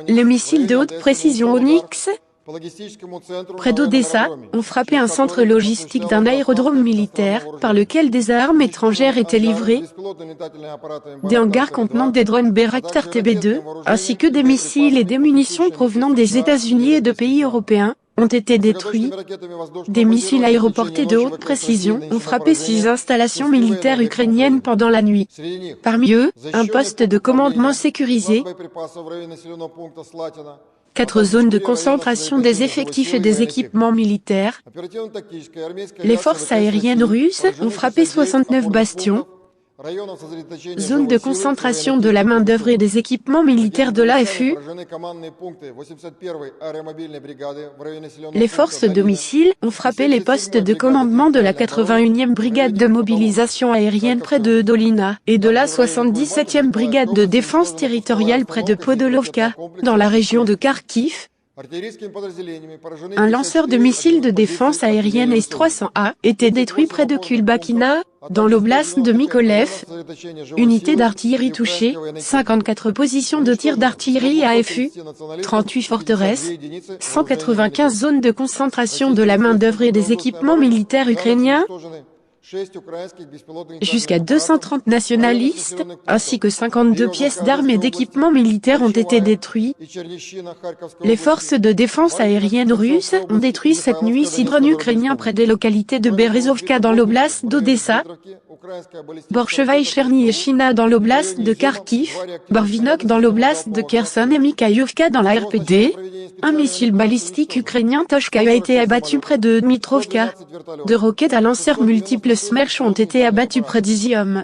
Les missiles de haute précision Onyx, près d'Odessa, ont frappé un centre logistique d'un aérodrome militaire, par lequel des armes étrangères étaient livrées, des hangars contenant des drones Bayraktar TB2, ainsi que des missiles et des munitions provenant des États-Unis et de pays européens, ont été détruits. Des missiles aéroportés de haute précision ont frappé 6 installations militaires ukrainiennes pendant la nuit. Parmi eux, un poste de commandement sécurisé, 4 zones de concentration des effectifs et des équipements militaires. Les forces aériennes russes ont frappé 69 bastions, zone de concentration de la main-d'œuvre et des équipements militaires de l'AFU. Les forces de missiles ont frappé les postes de commandement de la 81e brigade de mobilisation aérienne près de Dolina et de la 77e brigade de défense territoriale près de Podolovka, dans la région de Kharkiv. Un lanceur de missiles de défense aérienne S-300A était détruit près de Kulbakina, dans l'oblast de Mykolaiv. Unités d'artillerie touchées, 54 positions de tir d'artillerie AFU, 38 forteresses, 195 zones de concentration de la main-d'œuvre et des équipements militaires ukrainiens. Jusqu'à 230 nationalistes, ainsi que 52 pièces d'armes et d'équipements militaires ont été détruits. Les forces de défense aérienne russes ont détruit cette nuit 6 drones ukrainiens près des localités de Berezovka dans l'oblast d'Odessa, Borchevaï-Cherny et China dans l'oblast de Kharkiv, Barvinok dans l'oblast de Kherson et Mikhaïovka dans la RPD. Un missile balistique ukrainien Toshka a été abattu près de Dmitrovka. 2 roquettes à lanceurs multiples Smerch ont été abattues près d'Izium.